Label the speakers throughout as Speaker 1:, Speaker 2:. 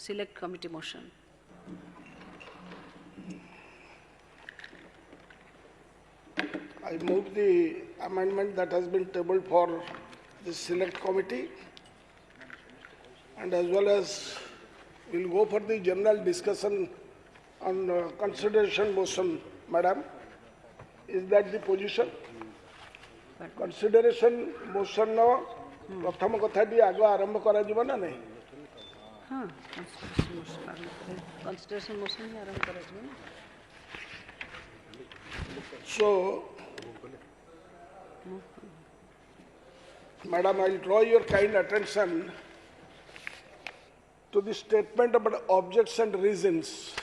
Speaker 1: select committee motion.
Speaker 2: I move the amendment that has been tabled for the select committee, and as well as we'll go for the general discussion on consideration motion. Madam, is that the position? Consideration motion no प्रथम कथाटी आग आरंभ करा जीव ना नहीं?
Speaker 1: हाँ, consideration motion ही आरंभ करा जीव ना.
Speaker 2: So, Madam, I will draw your kind attention to the statement about objects and reasons.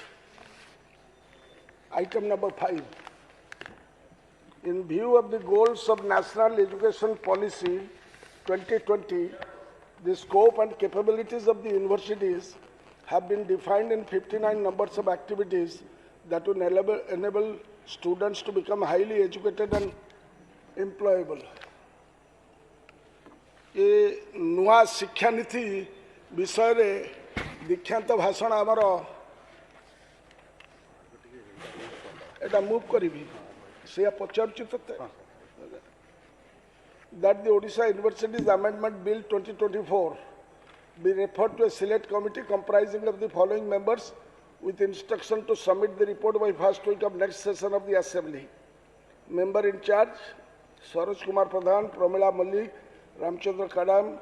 Speaker 2: Item number 5. In view of the goals of National Education Policy 2020, the scope and capabilities of the universities have been defined in 59 numbers of activities that will enable students to become highly educated and employable. ये नुआ शिक्षा नीति विषय रे दीक्षांत भाषण आमर एटा move करी से पचारुची तते that the Odisha Universities Amendment Bill 2024 be referred to a select committee comprising of the following members with instruction to submit the report by first week of next session of the Assembly. Member in charge, Saroj Kumar Pradhan, Pramila Malik, Ramchandra Kadam,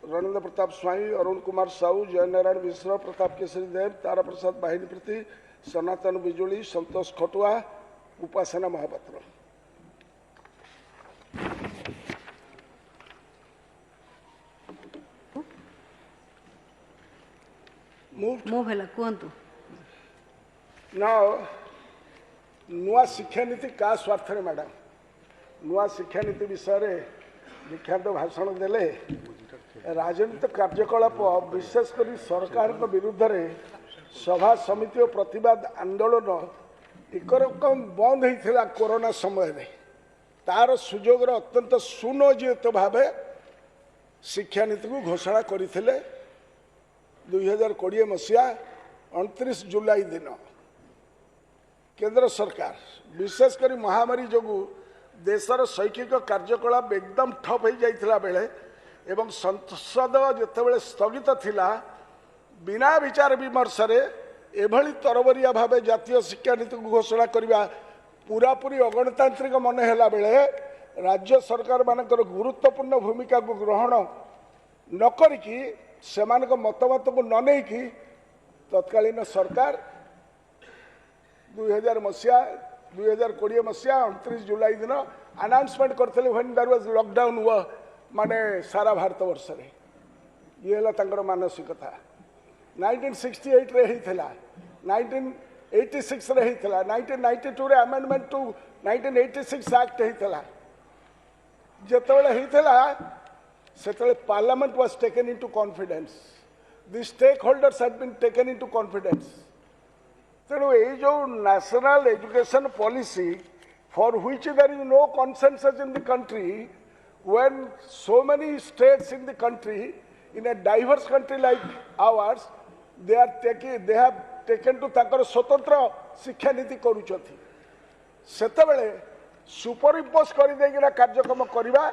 Speaker 2: Ranendra Pratap Swami, Arun Kumar Sahu, Jayanarayan Mishra, Pratap Kesari Dev, Tara Prasad Bahiniprati, Sanatan Bijoli, Santosh Khotua, Upasana Mahapatra.
Speaker 1: Move hela kuantu.
Speaker 2: Now, नुआ शिक्षा नीति का स्वार्थ रे madam नुआ शिक्षा नीति विषय रे दीक्षांत भाषण देले राजनीतिक कार्यकलाप विशेषकर सरकार विरुद्ध रे सभा समिति और प्रतिवाद आंदोलन एक रकम बंद होता कोरोना समय रे तार सुजोग अत्यंत सुनियोजित भाव शिक्षा नीति को घोषणा करथिले 2020 मसीहा 29 जुलाई दिन केंद्र सरकार विशेषकर महामारी जोगु देशर शैक्षिक कार्यकलाप एकदम ठप हो जाइथिला बेले एवं संसद जेतेबेले स्थगित थिला बिना विचार विमर्श रे एभली तरबरिया भावे जातीय शिक्षा नीति को घोषणा करबा पूरापूरी अगणतांत्रिक मन हेला बेले राज्य सरकार मानकर गुरुत्वपूर्ण भूमिका को ग्रहण न करिकी सेमानक मतमत को न नहीं कि तत्कालीन सरकार 2020 मसीहा 29 जुलाई दिन अनाउंसमेंट करते व्हेन देयर वाज लॉकडाउन हुआ माने सारा भारत वर्ष रे ये हला तांकर मानसिकता 1968 रे हिथिला 1986 रे हिथिला 1992 रे अमेंडमेंट टू 1986 एक्ट हिथिला जेतेबेले हिथिला सेतेबेले parliament was taken into confidence the stakeholders had been taken into confidence तेणु ये जो national education policy for which there is no consensus in the country when so many states in the country in a diverse country like ours they have taken to ताकर स्वतंत्र शिक्षा नीति करूछथि सेतेबेले super impose कर देकिना कार्यक्रम करबा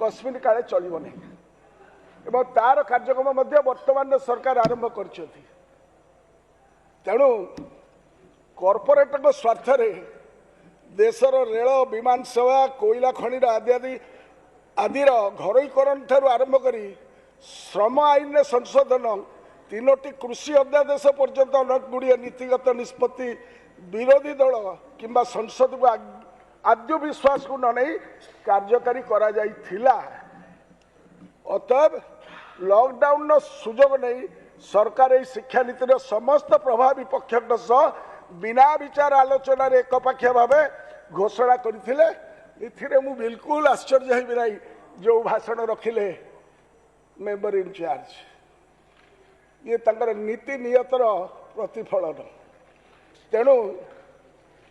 Speaker 2: कस्मिन काले चलिबो नै एवं तार कार्यक्रम मध्य वर्तमान सरकार आरंभ करछथि तेणु कॉर्पोरेट स्वार्थ रे देशर रेल विमान सेवा कोयला खनि आदि घरोईकरण ठारू आरंभ करी श्रम आईन ने संशोधन 3टी कृषि अध्यादेश पर्यंत अनेक गुड़िया नीतिगत निष्पत्ति विरोधी दल किंबा संसद को आद्य विश्वास को न नहीं कार्यकारी करा जाई थिला अतएव लॉकडाउन सुजोग नहीं सरकार ये शिक्षा नीतिर समस्त प्रभावी पक्षक सह बिना विचार आलोचना एक पाखिया भाव घोषणा करते मु बिल्कुल आश्चर्य है ना जो भाषण रखिले मेंबर इन चार्ज ये तंकर नीति नियतर प्रतिफलन तेणु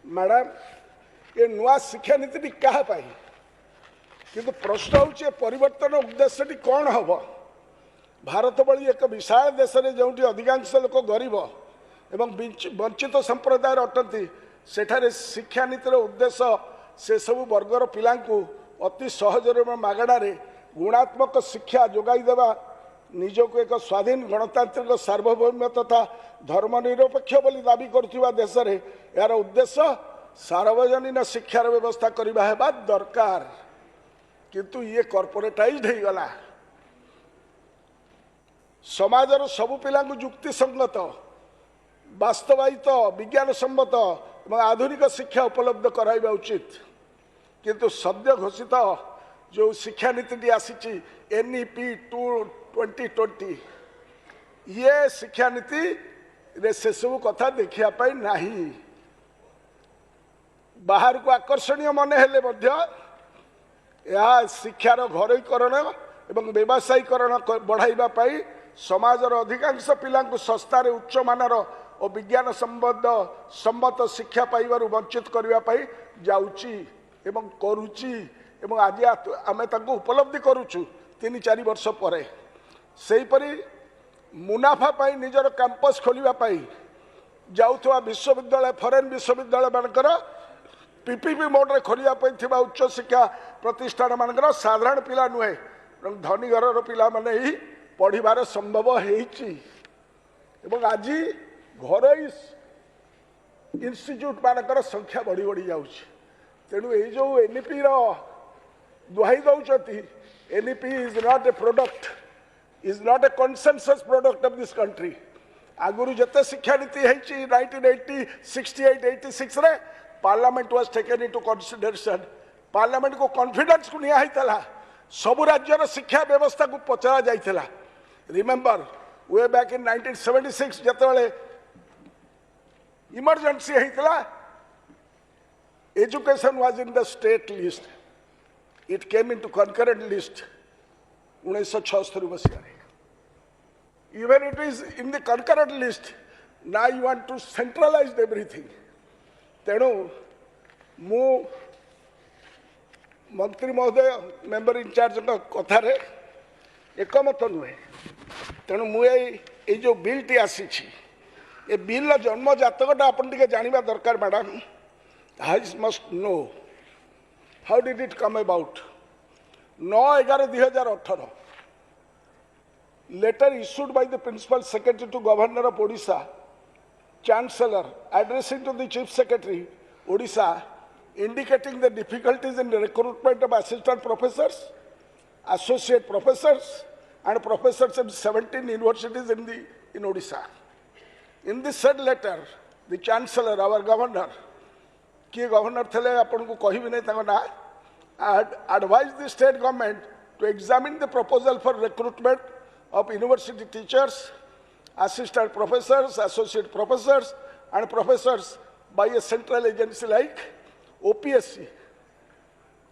Speaker 2: मैडम ये नुआ शिक्षा नीति क्या किंतु प्रश्न हूँ परिवर्तन उद्देश्य कौन हम भारत भली एक विशाल देश में जो अधिकांश लोक गरीब एवं वंचित संप्रदाय अटंती सेठारे शिक्षा नीतिर उद्देश्य से सब वर्गर पिलांकु अति सहजरे मागणारे गुणात्मक शिक्षा जोगाई देवा निजको एक स्वाधीन गणतांत्रिक सार्वभौम तथा धर्मनिरपेक्ष बोली दाबी करुवा देश में यार उद्देश्य सार्वजनीन शिक्षार व्यवस्था करवा हेबा दरकार किंतु ये कॉर्पोरेटाइज्ड हो गला समाजर सबु पिला युक्ति संगत वास्तवायित विज्ञान सम्मत और आधुनिक शिक्षा उपलब्ध कराइबा उचित किंतु सद्य घोषित जो शिक्षा नीति आसी NEP 2020 ये शिक्षा नीति रे से सब कथा देखिया नहीं बाहर को आकर्षणीय मन हेले शिक्षार घरोईकरण एवं व्यवसायीकरण बढ़ाइबा समाजर अधिकांश पिला सस्तार उच्च मानर और विज्ञान सम्मत शिक्षा पाइबार वंचित करने जाऊँगी एवं करुच्ची एवं आज आम उपलब्धि करुचु 3-4 वर्ष पर सेहीपरि मुनाफा पाई निजर कैंपस खोलिबा जाउथवा विश्वविद्यालय फॉरेन विश्वविद्यालय मानकर PPP मोड रे खोलिया थिबा उच्च शिक्षा प्रतिष्ठान मानकर साधारण पिला नुहे धनी घर पिला माने ही पढ़िबार संभव हेछि एवं आज घर इंस्टीट्यूट मानकर संख्या बढ़ी बढ़ी जाउछि तेणु ये जो NEP रो दुहाई दौरान NEP is not a product, is not a consensus product of this country. आगुरी जते शिक्षा नीति है 1980, 68, 86 रे parliament was taken into consideration parliament को कॉन्फिडेंस को निया हैतला सब राज्यर शिक्षा व्यवस्था को पचरा जाइतला रिमेंबर वे बैक इन 1976 जते इमरजेंसी हैतला education was in the state list it came into concurrent list 1976 मसीह even it is in the concurrent list now you want to centralize everything तेणु मु मंत्री महोदय मेंबर इंचार्ज कथार एकमत नुहे तेणु मुझे जो बिल टी आसी ए बिल जन्म जातकटा आपन टिके जानिबा दरकार madam I must know how did it come about 9/11/2018 letter issued by the principal secretary to governor of Odisha chancellor addressing to the chief secretary Odisha indicating the difficulties in the recruitment of assistant professors associate professors and professors in 17 universities in Odisha in this said letter the chancellor our governor किए governor थे आपन को कहि भी नहीं ना advised the state government to examine the proposal for recruitment of university teachers assistant professors associate professors and professors by a central agency like OPSC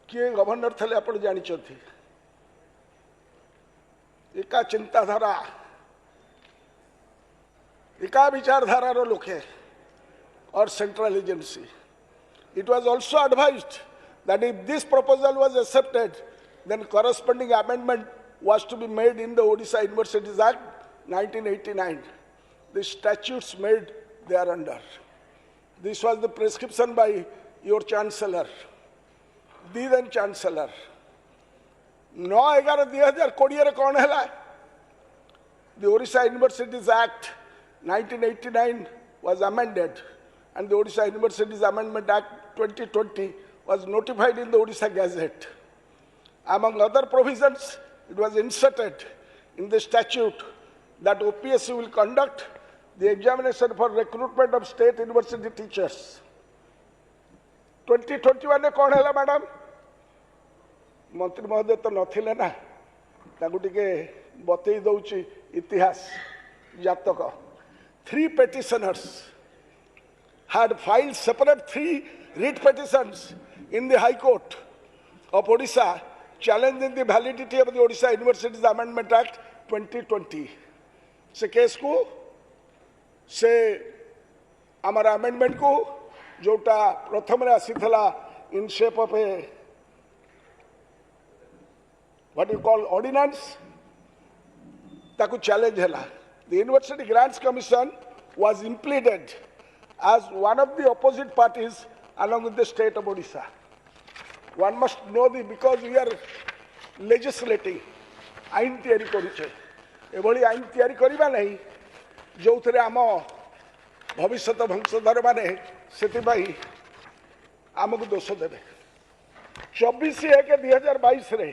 Speaker 2: किए governor थे आपन जानि छथि एका चिंताधारा एका विचारधारा रो लोके और central agency It was also advised that if this proposal was accepted, then corresponding amendment was to be made in the Odisha Universities Act 1989. The statutes made thereunder. This was the prescription by your chancellor, the then chancellor. 9/11/2020 कौन है? The Odisha Universities Act 1989 was amended, and the Odisha Universities Amendment Act 2020 was notified in the Odisha Gazette. Among other provisions, it was inserted in the statute that OPSC will conduct the examination for recruitment of state university teachers. 2021 में कौन है madam? मंत्री महोदय तो नथिले ना ताकू टिके बतई दउची इतिहास जातक 3 petitioners had filed separate 3 writ petitions in the High Court of Odisha challenging the validity of the Odisha Universities Amendment Act 2020. से केस को से आमर अमेंडमेंट को जोटा प्रथम रे आसीथला in shape of a what you call ordinance ताकू चैलेंज है the University Grants Commission was implemented as one of the opposite parties along with the state of Odisha. One must know the because we are legislating आईन तैयारी करुचे एभली आईन तैयारी करबा नहीं जो थे आम भविष्य वंशधर माने से आमको दोष देवे 24/1/2022 रे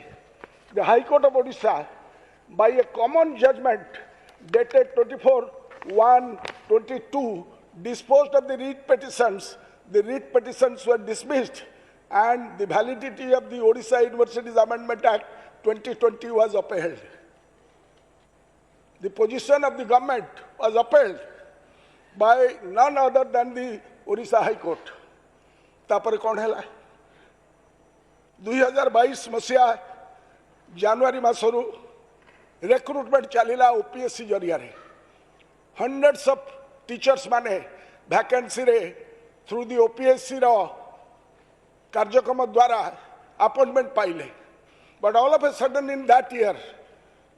Speaker 2: the high court of Odisha by a common judgment dated 24/1/22 disposed of the writ petitions. The writ petitions were dismissed and the validity of the Odisha Universities Amendment Act 2020 was upheld. The position of the government was upheld by none other than the Odisha High Court. तापर कौन है 2022 मसीहा जनवरी मासरू recruitment चलिला OPSC जरिया रे hundreds of teachers माने vacancy रे through the OPSC रो कार्यक्रम द्वारा अपॉइंटमेंट पाइले but all of a sudden in that year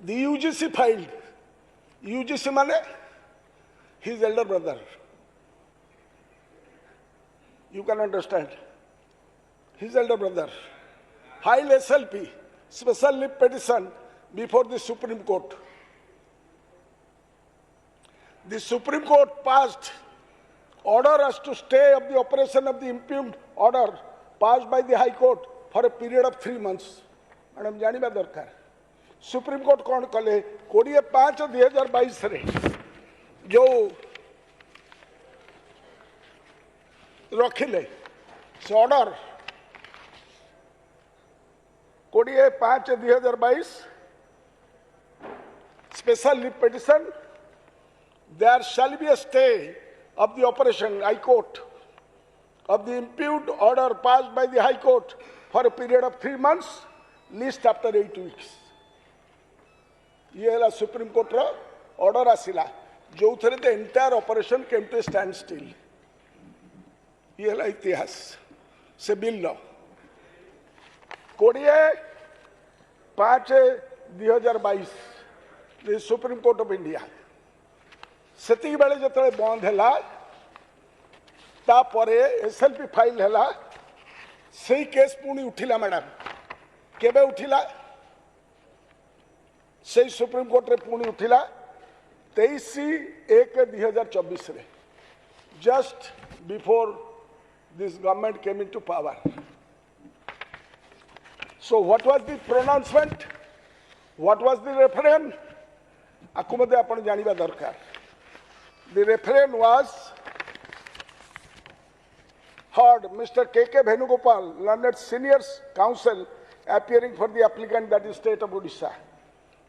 Speaker 2: the UGC filed UGC माने his elder brother you can understand his elder brother filed SLP special leave petition before the Supreme Court. The Supreme Court passed order as to stay of the operation of the impugned order passed by the High Court for a period of 3 months. Madam जानिबा दरकार supreme court कौन कले 25/5/2022 रे जो रखिले से order 25/5/2022 special leave petition there shall be a stay of the operation High Court of the impugned order passed by the High Court for a period of 3 months least after 8 weeks. ये है supreme court रो order आसिला जो थरे the entire operation came to stand still. ये है इतिहास से बिल 20/5/2022 the supreme court of India सेति बेले जतले बंद हैला ता परे एसएलपी फाइल हैला सेही केस पुणी उठिला मैडम केबे उठिला सेही सुप्रीम कोर्ट रे पुणी उठिला 23/1/2024 रे just before this government came into power. So what was the pronouncement? What was the referendum? Akumade apan janiba darkar. The referendum was heard Mr. K.K. Venugopal, learned senior counsel appearing for the applicant, that is state of Odisha.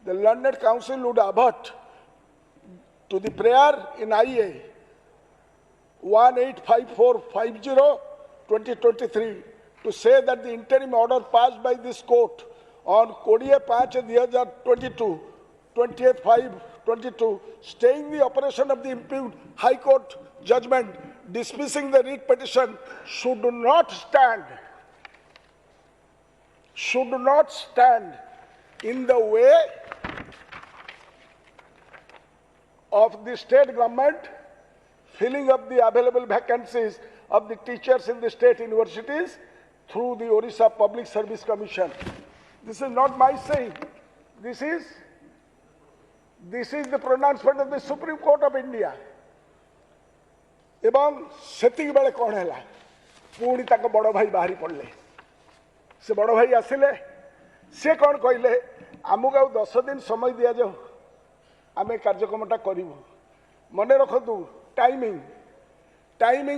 Speaker 2: The learned counsel would avert to the prayer in IA 185450/2023 to say that the interim order passed by this court on 20/5/2022, 28/5/22, staying the operation of the impugned High Court judgment dismissing the writ petition should not stand in the way of the state government filling up the available vacancies of the teachers in the state universities through the Odisha Public Service Commission. This is not my saying. This is the pronouncement of the Supreme Court of India. एवं सेतिक बेले कौन है पुणी तक बड़ भाई बाहरी पड़े से बड़ भाई आसिले से कौन कहले आमको 10 दिन समय दि जाऊ आम कार्यक्रमटा करूँ मन रखु टाइमिंग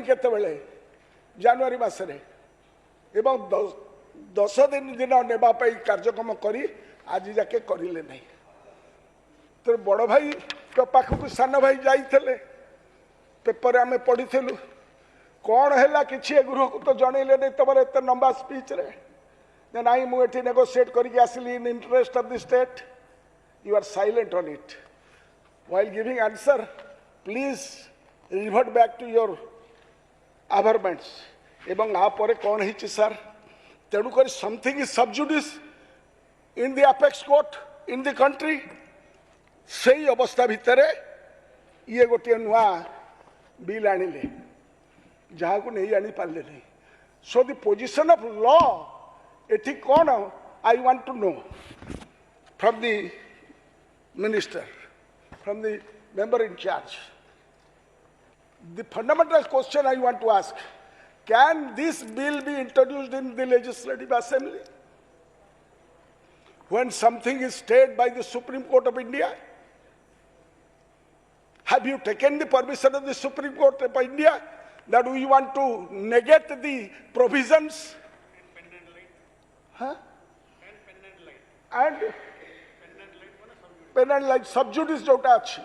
Speaker 2: केतबेले जनवरी मासरे एवं 10 दिन नेबा कार्यक्रम करी आज जाके करिले नहीं तो बड़ भाई तो पाखक सान भाई जाइले पेपर आम पढ़ीलु कौन है कि गृह को तो जनइले नहीं तुम एत लंबा स्पीच रे ना मुझे नेगोशिएट करके आसिली in interest of the state you are silent on it while giving answer please revert back to your averments एवं आपर कौन है सर तेणुक समथिंग इज सब जुडिस in the apex court in the country सेई अवस्था भितर ये गोटे नुआ बिल आनिले जहाँ को नहीं आनी पारे नहीं so the position of law एठी कौन I want to know from the minister from the member in charge the fundamental question I want to ask, can this bill be introduced in the Legislative Assembly when something is stayed by the Supreme Court of India? Have you taken the permission of the Supreme Court of India that we want to negate the provisions? Huh? And pen and light sub judice jota achi.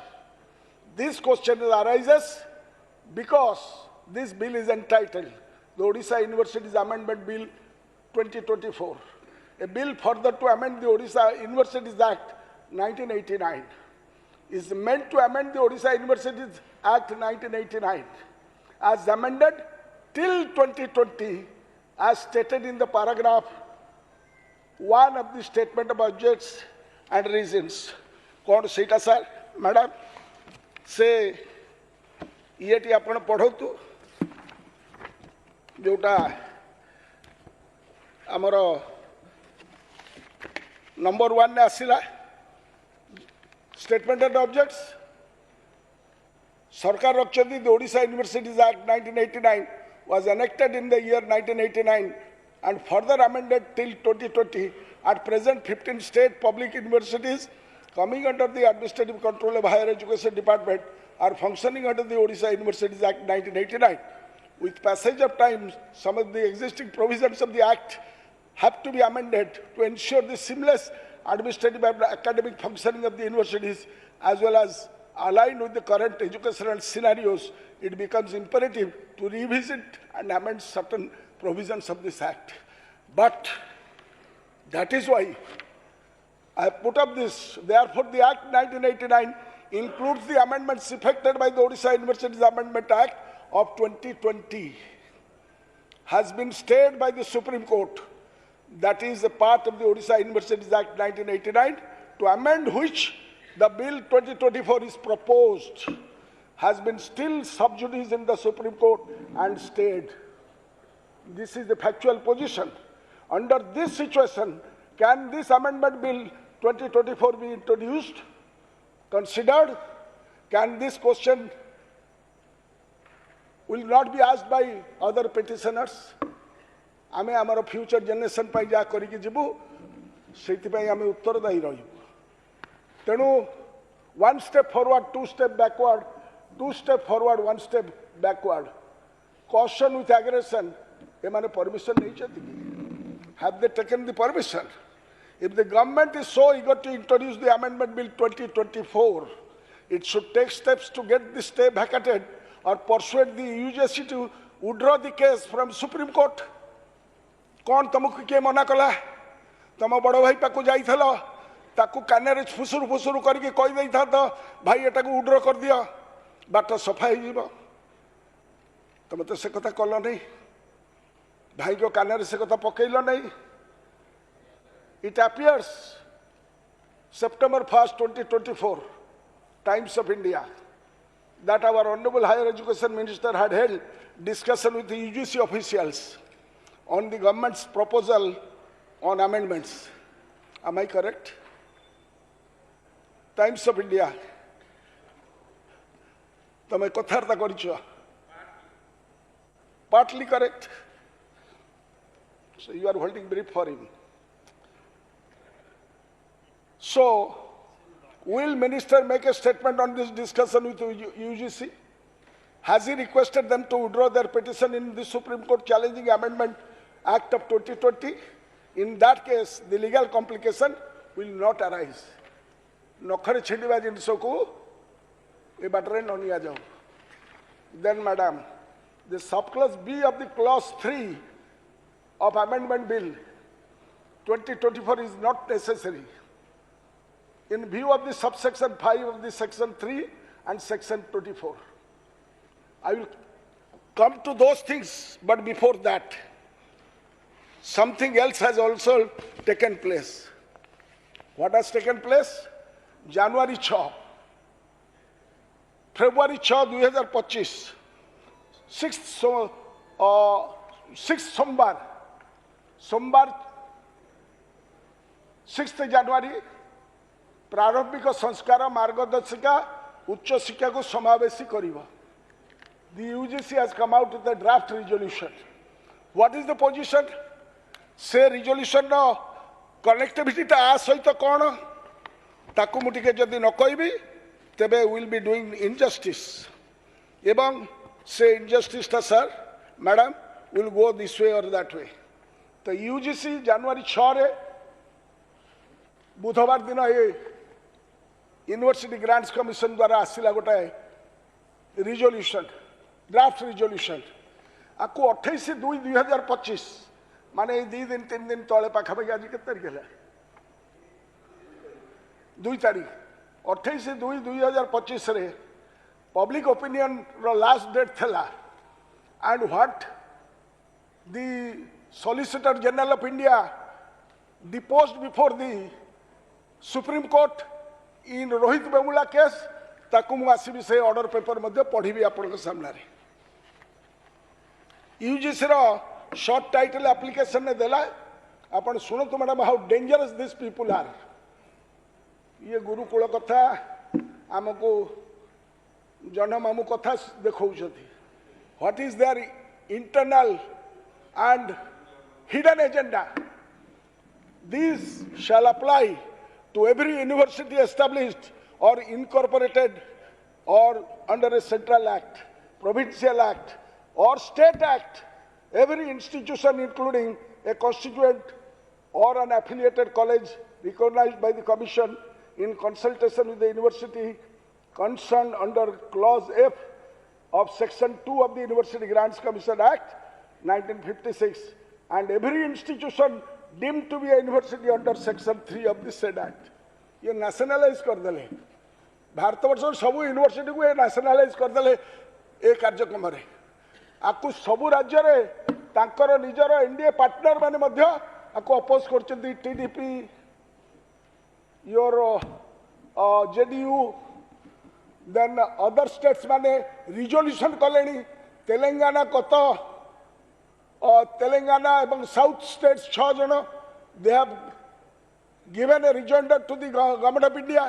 Speaker 2: This question arises because this bill is entitled the Odisha Universities Amendment Bill 2024, a bill further to amend the Odisha Universities Act 1989, is meant to amend the Odisha Universities Act 1989 as amended till 2020 as stated in the paragraph 1 of the statement of objects and reasons. कौन सीटा sir madam से ये आपण पढ़तु जोटा आमर number 1 ने आसला statement of objects सरकार रखिंट the Odisha universities act 1989 was enacted in the year 1989 and further amended till 2020. At present 15 state public universities coming under the administrative control of Higher Education Department are functioning under the Odisha Universities Act 1989. With passage of time, some of the existing provisions of the Act have to be amended to ensure the seamless administrative and academic functioning of the universities as well as align with the current educational scenarios. It becomes imperative to revisit and amend certain provisions of this Act. But that is why I have put up this. Therefore, the Act 1989 includes the amendments effected by the Odisha Universities Amendment Act of 2020, has been stayed by the Supreme Court. That is a part of the Odisha Universities Act 1989, to amend which the Bill 2024 is proposed, has been still sub judice in the Supreme Court and stayed. This is the factual position. Under this situation, can this amendment Bill 2024 be introduced, considered? Can this question will not be asked by other petitioners? आमे आमर future generation पाई जा करिके जिबु सेति पाई आमे उत्तरदायी रहिबु तेणु one step forward two step backward two step forward one step backward caution with aggression ए माने परमिशन नहीं चाहिए have they taken the permission? If the government is so eager to introduce the amendment bill 2024, it should take steps to get the stay vacated or persuade the UGC to withdraw the case from Supreme Court. कौन तुमको किए मना कला तुम बड़ भाई पाक जाइल ताकू कान फुसुर फुसुर करके कहीदे था तो भाई एटा को उड्र कर दियो बाट सफा हो तुम तो से कथा कल नहीं भाई को कान से कथा पकईल नहीं. It appears September 1st, 2024, Times of India, that our Honorable Higher Education Minister had held discussion with the UGC officials on the government's proposal on amendments. Am I correct? Times of India. तमें कथार्ता करिछो. Partly correct. So you are holding brief for him. So, will Minister make a statement on this discussion with UGC? Has he requested them to withdraw their petition in the Supreme Court challenging Amendment Act of 2020? In that case, the legal complication will not arise. Nokhare chhindiba jinso ko e batare no niya jao. Then, Madam, the subclause B of the clause 3 of Amendment Bill 2024 is not necessary. In view of the subsection 5 of the section 3 and section 24. I will come to those things, but before that, something else has also taken place. What has taken place? January 6, February 6, 2025, 6 सोमवार 6 जनवरी प्रारंभिक संस्कार मार्गदर्शिका उच्च शिक्षा को समावेशी करिबा. The UGC has come out with a draft resolution. What is the position? से resolution नो connectivity ता आ सहित कौन ताकू मुटिके जदि न कहबी तेबे will be doing injustice. एवं से injustice ता sir madam will go this way or that way. तो UGC जनवरी 6 रे बुधवार दिन ये यूनिवर्सिटी ग्रांट्स कमिशन द्वारा आसिला गोटे रिजोल्यूशन ड्राफ्ट रिजोल्यूशन आपको 28/2/2025 माने 2 दिन 3 दिन तले पाखापाखि आज के तारीख है 2 तारीख 28/2/2025 रे पब्लिक ओपिनियन रो लास्ट डेट थला and what the Solicitor general of India deposed before the supreme Court in Rohith Vemula case ताकू मु आसीबी से ऑर्डर पेपर मध्य पढ़ी आपण सामने यूजीसी रो शॉर्ट टाइटल एप्लिकेशन ने देला आपण सुनतु madam how dangerous this people are. ये गुरुकुल कथा आमको जनमामु कथा देखौछथि. What is their internal and hidden agenda. These shall apply to every university established or incorporated or under a central act, provincial act or state act. Every institution including a constituent or an affiliated college recognized by the commission in consultation with the university concerned under clause F of section 2 of the University Grants Commission Act 1956 and every institution deemed to be a university under section 3 of the said act. ये nationalise कर देले भारत वर्ष सब university को ये nationalise कर देले ए कार्यक्रम रे आपको सब राज्य रे तांकर निजर एनडीए पार्टनर माने मध्य आपको अपोज करछन्ती TDP your JDU then other states माने रिजोल्यूशन कलेनी तेलंगाना कत तेलंगाना एवं साउथ स्टेट्स 6 जन they have given a rejoinder to the government of India.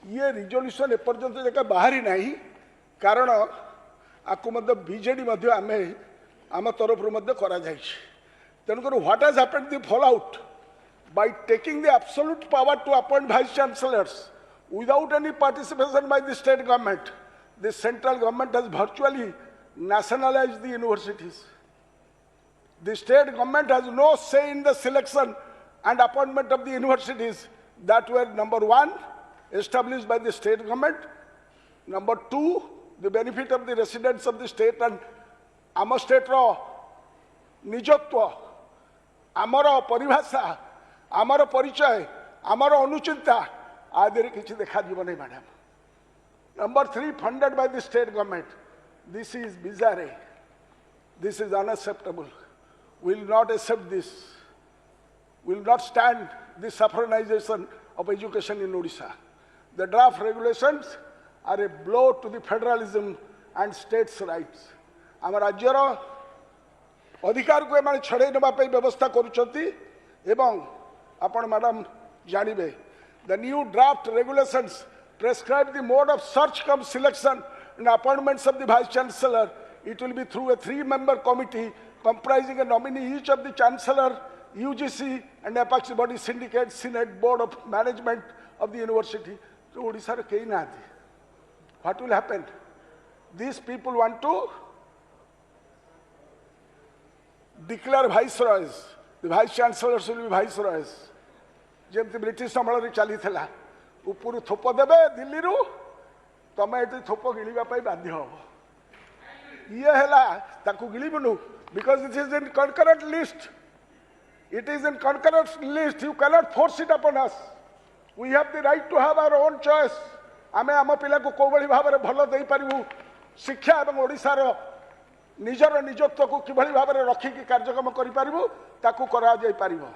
Speaker 2: ये रिजोल्यूशन एपर्यंत जगह बाहरी नहीं कारण आपको मध्य बीजेडी मध्य आमे आम तरफ मध्य करा जाय तेणुकर what has happened the fallout by taking the absolute power to appoint vice chancellors without any participation by the state government. The central government has virtually nationalized the universities. The state government has no say in the selection and appointment of the universities that were number 1 established by the state government, number 2 the benefit of the residents of the state and आम state रो निजत्व आमर परिभाषा आमर परिचय आमर अनुचिंता आदि किसी देखा जीव नहीं madam. Number 3 funded by the state government. This is bizarre. This is unacceptable. Will not accept this. will not stand the saffronization of education in Odisha. The draft regulations are a blow to the federalism and states' rights. आम राज्यर अधिकार को M छड़े नापी व्यवस्था करुँच आपण madam जानवे the new draft regulations prescribe the mode of search come selection and appointments of the vice chancellor. It will be through a 3-member committee comprising a nominee each of the chancellor, UGC and apex body syndicate, Senate, board of management of the university. So Odisha रे कहीं ना थी. What will happen? These people want to declare viceroys. The vice chancellors will be viceroys. जमती British अमल चली थला ऊपर थोप देवे दिल्ली रु तमे ये थोप गिणवा बाध्य हम. ये है ताकू गिणबुनु because it is in concurrent list. It is in concurrent list. You cannot force it upon us. We have the right to have our own choice. आमे आम पिला को कोबली भाबरे भलो देई परिबु शिक्षा एवं ओडिसा रो निजर निजत्व को किभली भाबरे रखी की कार्यक्रम करि परिबु ताकू करा जाई परिबो.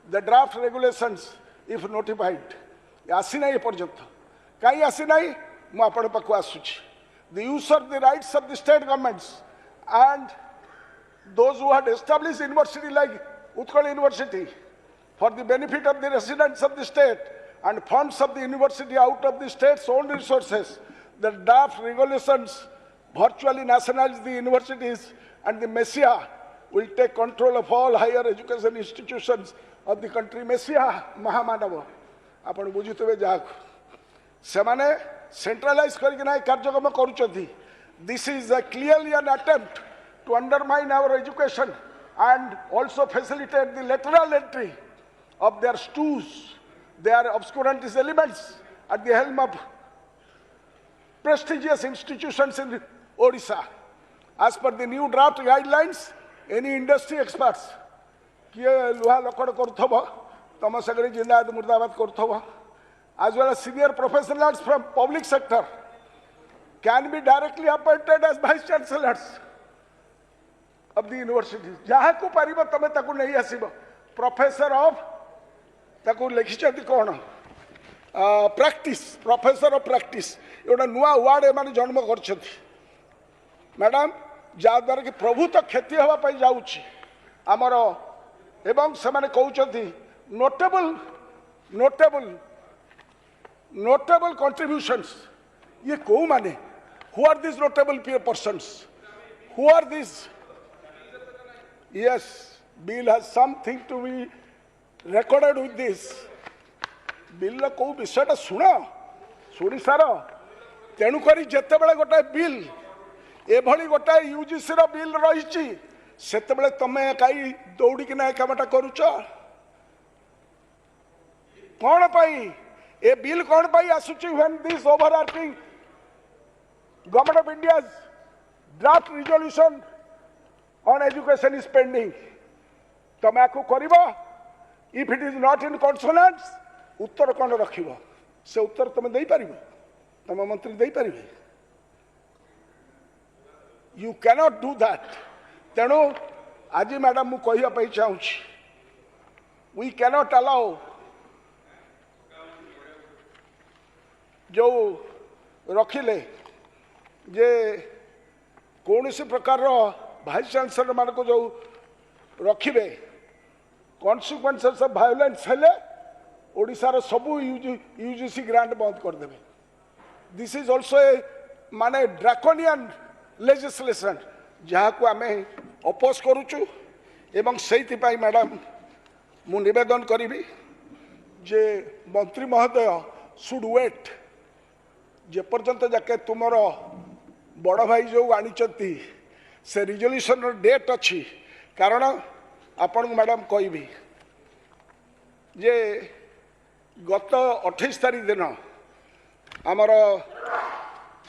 Speaker 2: The draft regulations, if notified, आसीना एपर्यंत कहीं आसीना मुझे पाक आसूची the use of the rights of the state governments and those who had established university like Utkal University for the benefit of the residents of the state and funds of the university out of the state's own resources. The draft regulations virtually nationalize the universities and the Messiah will take control of all higher education institutions of the country. Messiah Mahamanava. आपण बुझुतबे जाक सेमाने centralise करके ना कार्यक्रम करूचथि. This is a clearly an attempt to undermine our education and also facilitate the lateral entry of their stews, their obscurantist elements at the helm of prestigious institutions in Odisha. As per the new draft guidelines, any industry experts, किए लुहा लकड़ करथबो तम सगरे जिंदाबाद मुर्दाबाद करथबो, as well as senior professionals from public sector can be directly appointed as vice chancellors of the universities. जहाँ को पारिब तमें ताकू नहीं आसीब. प्रोफेसर ऑफ ताकू लिखिछथि कोन प्रैक्टिस, प्रोफेसर ऑफ प्रैक्टिस एटा नुआ वार्ड एमाने जन्म करछथि मैडम, जा द्वारा कि प्रभु तो क्षति हवा पई जाउछि हमर एवं से माने कहउछथि नोटेबल नोटेबल नोटेबल कंट्रीब्यूशंस. ये को माने who are this notable persons, who are this? Yes, bill has something to be recorded with this. Bill ला को विषयटा शुण शुणी सार तेणुक जिते बड़े गोटे बिल एभली गोटे यूजीसी बिल रही से तुम्हें कहीं दौड़िकिना कामटा करुच कौन पाई ए बिल कौन पाई आसुची when this overarching government of India draft resolution on education is pending. तमे आकु करिबो. If it is not in consonance, उत्तर कौन रखिबो? से उत्तर तमे देई पारिबो, तमे मंत्री देई पारिबे. You cannot do that. तेणु आज मैडम मु कहिया पई चाहूछि, we cannot allow जो रखिले जे कौन सी प्रकार भाइस चांसलर मान को जो रखिबे कॉन्सिक्वेंसेस ऑफ वायलेंस हेले ओडिसा सबू यूजीसी ग्रांट बंद कर देबे. दिस इज आल्सो ए माने ड्रैकोनियन लेजिस्लेशन जहाँ को आमे अपोज करूचु एवं सेति पाई मैडम मु निवेदन करिबी जे मंत्री महोदय शुड वेट जे पर्यंत जाके तुमर बड़ भाई जो आनिचंती से रिजोल्यूशन डेट अच्छी. कारण आपण को मैडम कहबी जे गत 28 तारीख दिन आमर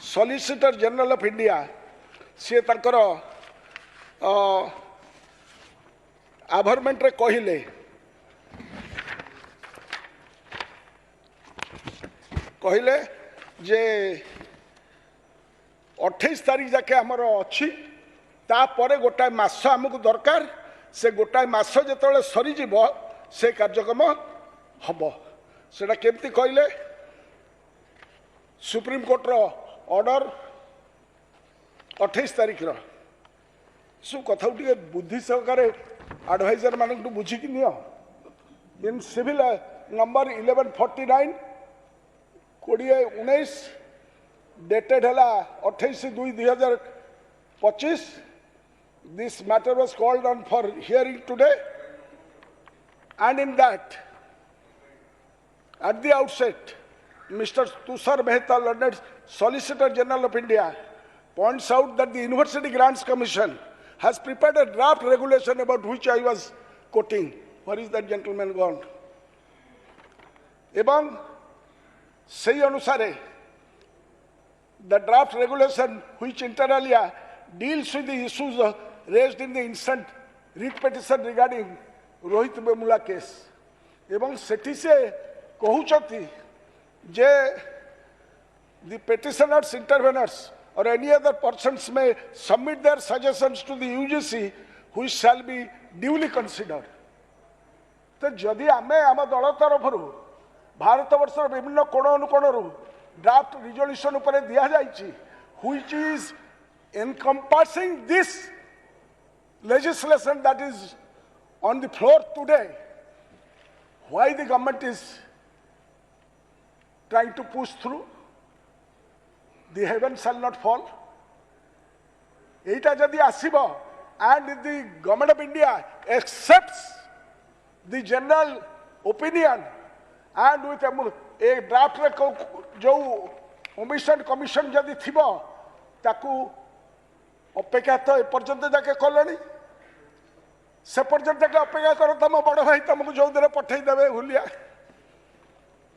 Speaker 2: सॉलिसिटर जनरल ऑफ इंडिया सी तांकर आभरमेंट रे कहले जे 28 तारीख जाके आमर अच्छी तापर गोटाए मास आमको दरकार. से गोटाए मास जो सरीज से कार्यक्रम हम से केमती कहले सुप्रीम कोर्टर ऑर्डर 28 तारीख सब कथा बुद्धि सहकार एडवाइजर मान बुझिकी नियो. इन सिविल नंबर 1149 2019 डेटेड है 28/2/2025. This matter was called on for hearing today, and in that, at the outset, Mr. Tushar Mehta, learned Solicitor General of India, points out that the University Grants Commission has prepared a draft regulation about which I was quoting. Where is that gentleman gone? Ebang sei anusare, the draft regulation which inter alia deals with the issues raised in the instant writ petition regarding Rohit Vemula case. एवं सेठी से कहउछथि जे the petitioners, interveners or any other persons may submit their suggestions to the UGC which shall be duly considered. तो जदि आमे आम दल तरफ भारतवर्ष विभिन्न कोण अनुकोणरू ड्राफ्ट रिजोल्यूशन उपरे दिया जाइछि which is encompassing this legislation that is on the floor today. Why the government is trying to push through? The heaven shall not fall. Eita jadi asibo and if the government of India accepts the general opinion and with a draft जो omission commission जदि थिबो ताकू अपेक्षा तो एपर्यंत जाके कलनी से पर्यंत जाके अपेक्षा कर तुम बड़ भाई तुमको जो दिन पठेदेवे हुलिया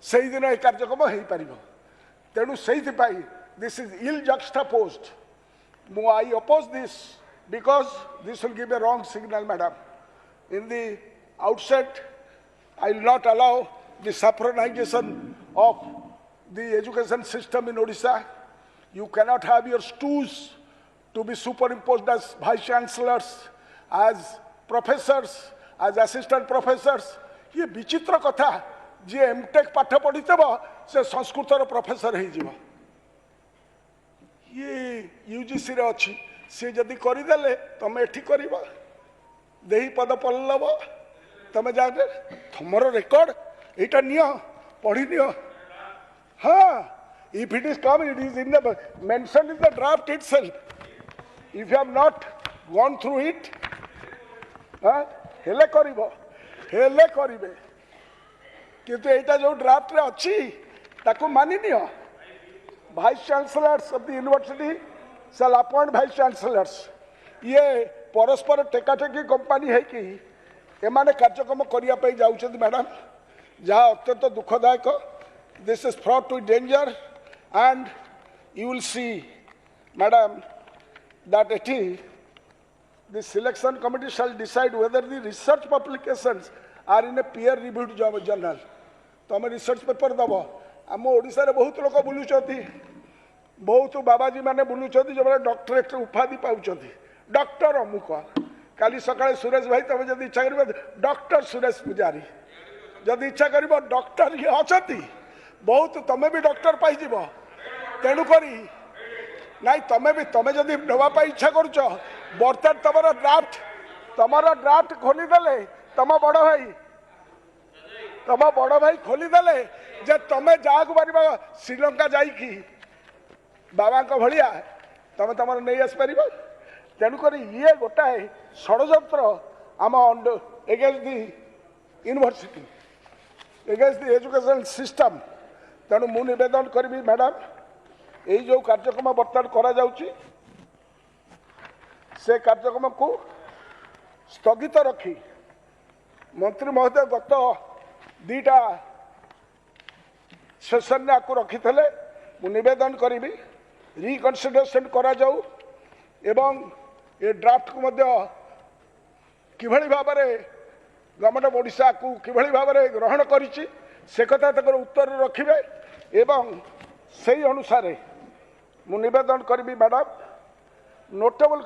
Speaker 2: से दिन ये कार्यक्रम हो पार तेणु से this is ill juxtaposed I oppose this because this will give a wrong signal madam in the outset I will not allow the saffronization of the education system in Odisha you cannot have your stooges to be superimposed as vice chancellors, as professors, as assistant professors. ये विचित्र कथा जे MTech पाठ पढ़ी से संस्कृतर professor हो जीव ये UGC रे अच्छी सी जदि करदेले तुम एठी कर देही पद पल्लव तुम जाने तुमर रेकर्ड यहाँ नियो पढ़ी नियो हाँ if it is come it is in the mentioned in the draft itself. If you have not gone through it, हेले करिबे किंतु एटा जो ड्राफ्ट रे अछि ताको मानि नियो vice chancellors of the university shall appoint vice chancellors ये परस्पर टेकाटेकी कंपनी है कि एमाने कार्यक्रम करिया पे जाउछथि मैडम जहाँ अत्यंत दुखदायक this is fraught to danger and you will see madam that the selection committee shall decide whether the research publications are in a peer reviewed journal. तो आम रिसर्च पेपर दब आम ओडिशा रे बहुत लोक बुलूचती बहुत बाबाजी माने बुलूचती जो डॉक्टरेट उपाधि पाउचती डॉक्टर अमुक काली सकाळे सुरेश भाई तुम जब इच्छा कर डॉक्टर सुरेश पुजारी जब इच्छा कर डॉक्टर ये अछती बहुत तुम भी डॉक्टर पाई तेणुक नहीं तुम्हें जदि नवाप इच्छा कर बर्तमान तुम ड्राफ्ट खोलीदे तुम बड़ भाई खोलीदे जे तुम जहाँ पार श्रीलंका जाइकी बाबा भाया तुम तुम नहीं आसपार तेणुक ये गोटाए षड्यंत्र आम एगेंस्ट दि यूनिवर्सिटी एगेंस्ट दि एजुकेशन सिस्टम तेणु मु निवेदन करी मैडम यही जो कार्यक्रम बर्तमान करा जाउची से कार्यक्रम को स्थगित रखी मंत्री महोदय गत दीटा सेशन में आपको रखी थे मु निवेदन करी रिकनसिडरेशन करा जाऊ एवं ये ड्राफ्ट को मध्य किभली भाव गवर्नमेंट ऑफ ओडिशा को किभली भाव ग्रहण करिछि से कथा तक उत्तर रखिबे एवं सही अनुसार मु निवेदन करी मैडम नोटेबल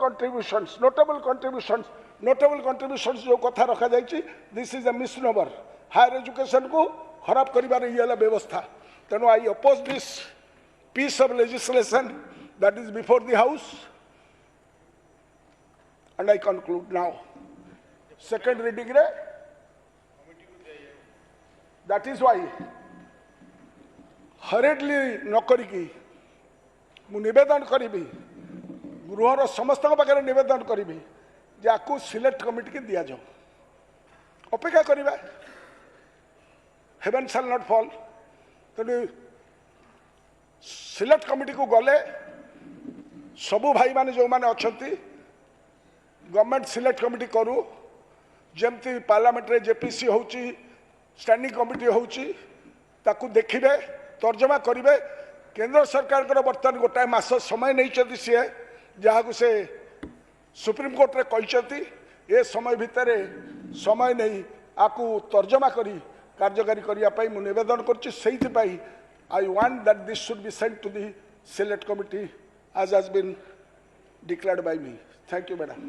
Speaker 2: कंट्रीब्यूशंस जो कथा रखा जाइए this is a misnomer higher education को खराब करिबार ये व्यवस्था तेणु I oppose this piece of legislation that is before the house and I conclude now second reading रे दैट इज वाई हरेडली नकरिकी मु निवेदन करी गृहर समस्त पाखे निवेदन करी आपको सिलेक्ट कमिटी की दि जाऊ अपेक्षा करवा हेवन शैल नॉट फॉल तेणु सिलेक्ट कमिटी को गले सबू भाई माने जो माने अच्छी गवर्नमेंट सिलेक्ट कमिटी करू जमती पार्लियामेंट रे जेपीसी होची स्टैंडिंग कमिटी होची ताकू देखिबे तर्जमा करेंगे केंद्र सरकार बर्तमान गोटाए मास समय नहीं सी जहाँ को से सुप्रीम कोर्ट रे कहते ये समय भितर समय नहीं आपको तर्जमा करी कार्यकारी करने मु निवेदन कर I want that this should be sent to the select committee as has been declared by me. Thank you, madam.